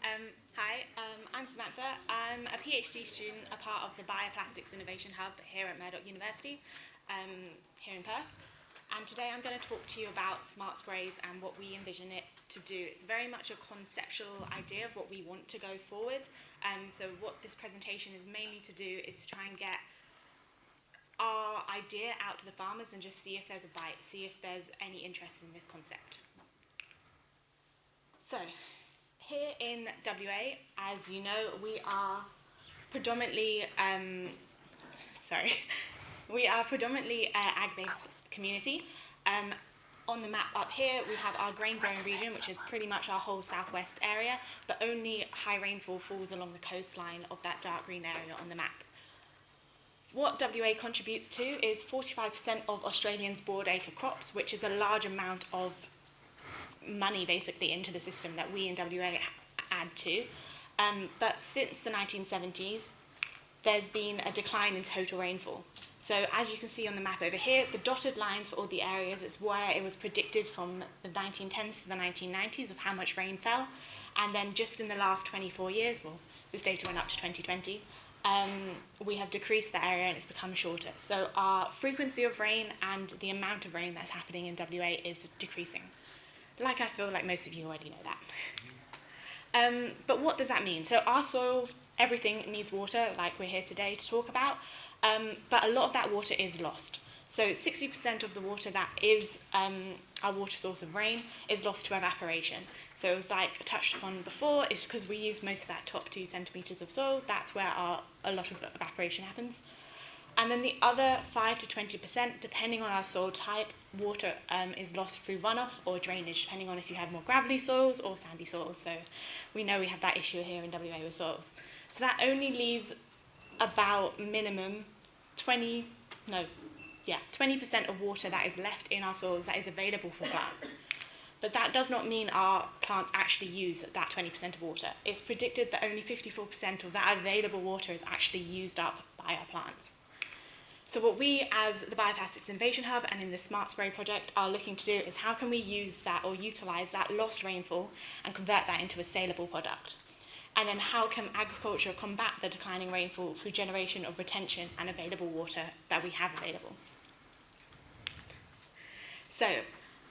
I'm Samantha. I'm a PhD student, a part of the Bioplastics Innovation Hub here at Murdoch University, here in Perth. And today I'm going to talk to you about smart sprays and what we envision it to do. It's very much a conceptual idea of what we want to go forward. So what this presentation is mainly to do is to try and get our idea out to the farmers and just see if there's a bite, see if there's any interest in this concept. So, here in WA, as you know, we are predominantly ag-based community. On the map up here, we have our grain-growing region, which is pretty much our whole southwest area, but only high rainfall falls along the coastline of that dark green area on the map. What WA contributes to is 45% of Australians' broad acre crops, which is a large amount of money basically into the system that we in WA add to. But since the 1970s, there's been a decline in total rainfall. So as you can see on the map over here, the dotted lines for all the areas is where it was predicted from the 1910s to the 1990s of how much rain fell. And then just in the last 24 years, well, this data went up to 2020, we have decreased the area and it's become shorter. So our frequency of rain and the amount of rain that's happening in WA is decreasing. Like I feel like most of you already know that. But what does that mean? So our soil, everything needs water, like we're here today to talk about, but a lot of that water is lost. So 60% of the water that is our water source of rain is lost to evaporation. So it was like touched upon before, it's because we use most of that top 2 centimetres of soil, that's where a lot of evaporation happens. And then the other 5 to 20%, depending on our soil type, water is lost through runoff or drainage, depending on if you have more gravelly soils or sandy soils. So we know we have that issue here in WA with soils. So that only leaves about minimum 20% of water that is left in our soils that is available for plants. But that does not mean our plants actually use that 20% of water. It's predicted that only 54% of that available water is actually used up by our plants. So what we, as the Bioplastics Innovation Hub and in the Smart Spray project, are looking to do is how can we use that or utilise that lost rainfall and convert that into a saleable product? And then how can agriculture combat the declining rainfall through generation of retention and available water that we have available? So,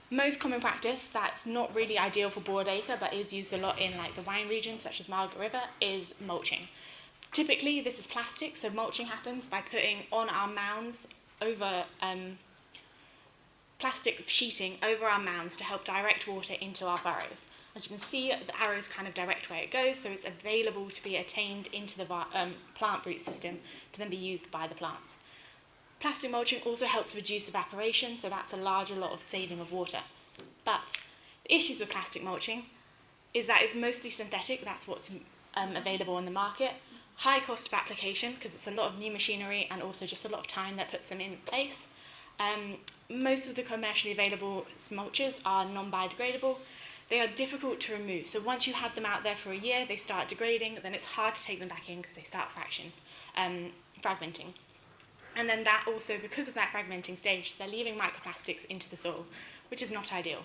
most common practice that's not really ideal for broadacre but is used a lot in like the wine regions such as Margaret River is mulching. Typically, this is plastic, so mulching happens by putting on our mounds over plastic sheeting over our mounds to help direct water into our burrows. As you can see, the arrows kind of direct where it goes, so it's available to be attained into the plant root system to then be used by the plants. Plastic mulching also helps reduce evaporation, so that's a larger lot of saving of water. But the issues with plastic mulching is that it's mostly synthetic, that's what's available on the market. High cost of application because it's a lot of new machinery and also just a lot of time that puts them in place. Most of the commercially available mulches are non-biodegradable. They are difficult to remove. So once you have them out there for a year, they start degrading, then it's hard to take them back in because they start fragmenting. And then that also, because of that fragmenting stage, they're leaving microplastics into the soil, which is not ideal.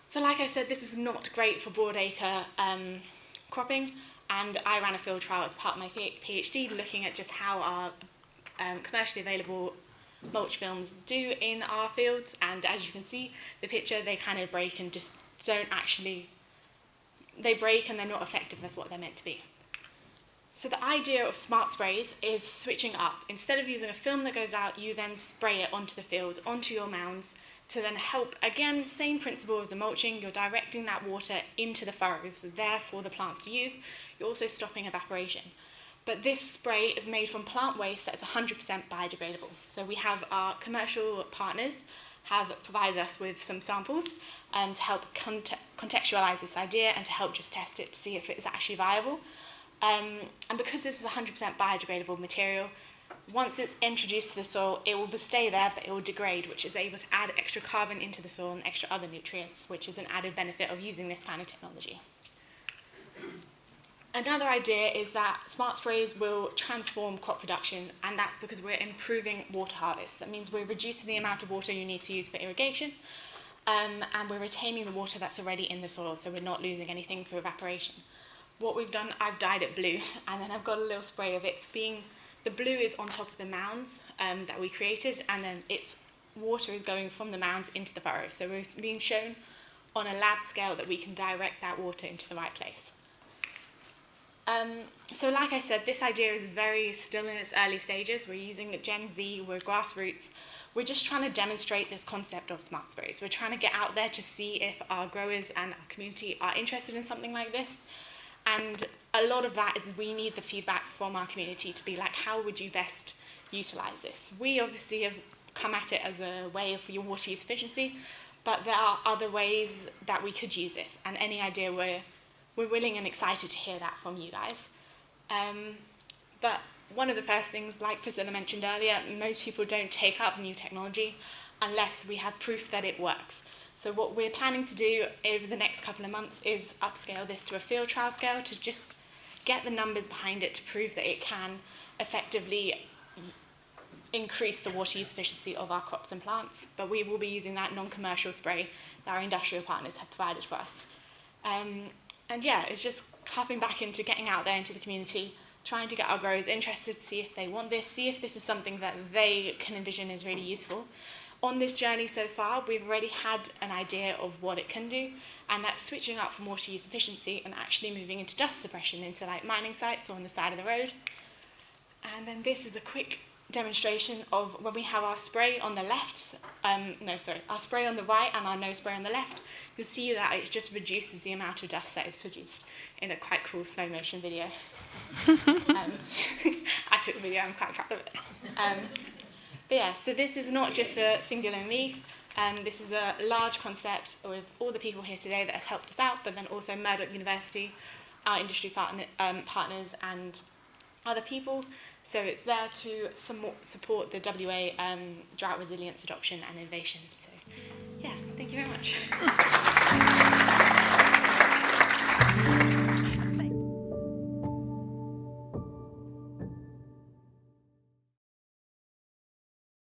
So like I said, this is not great for broadacre cropping. And I ran a field trial as part of my PhD looking at just how our commercially available mulch films do in our fields. And as you can see, the picture, they kind of break and just don't actually, they break and they're not effective as what they're meant to be. So the idea of smart sprays is switching up. Instead of using a film that goes out, you then spray it onto the field, onto your mounds, to then help, again, same principle as the mulching, you're directing that water into the furrows, there for the plants to use. You're also stopping evaporation. But this spray is made from plant waste that is 100% biodegradable. So we have our commercial partners have provided us with some samples to help contextualise this idea and to help just test it to see if it is actually viable. And because this is 100% biodegradable material, once it's introduced to the soil, it will stay there, but it will degrade, which is able to add extra carbon into the soil and extra other nutrients, which is an added benefit of using this kind of technology. Another idea is that smart sprays will transform crop production, and that's because we're improving water harvest. That means we're reducing the amount of water you need to use for irrigation, and we're retaining the water that's already in the soil, so we're not losing anything through evaporation. what we've done, I've dyed it blue, and then I've got a little spray of it. The blue is on top of the mounds that we created, and then water is going from the mounds into the furrows. So we're being shown on a lab scale that we can direct that water into the right place. So like I said, this idea is still in its early stages. We're using Gen Z, we're grassroots. We're just trying to demonstrate this concept of smart sprays. We're trying to get out there to see if our growers and our community are interested in something like this. And a lot of that is we need the feedback from our community to be like, how would you best utilise this? We obviously have come at it as a way for your water use efficiency, but there are other ways that we could use this. And any idea, we're willing and excited to hear that from you guys. But one of the first things, like Priscilla mentioned earlier, most people don't take up new technology unless we have proof that it works. So what we're planning to do over the next couple of months is upscale this to a field trial scale to just get the numbers behind it to prove that it can effectively increase the water use efficiency of our crops and plants. But we will be using that non-commercial spray that our industrial partners have provided for us. And yeah, it's just hopping back into getting out there into the community, trying to get our growers interested, see if they want this, see if this is something that they can envision is really useful. On this journey so far, we've already had an idea of what it can do, and that's switching up from water use efficiency and actually moving into dust suppression into like mining sites or on the side of the road. And then this is a quick demonstration of when we have our spray on the left, our spray on the right and our no spray on the left. You can see that it just reduces the amount of dust that is produced in a quite cool slow motion video. I took the video, I'm quite proud of it. But yeah, so this is not just a singular me. This is a large concept with all the people here today that has helped us out, but then also Murdoch University, our industry partners and other people. So it's there to support the WA drought resilience adoption and innovation. So yeah, thank you very much.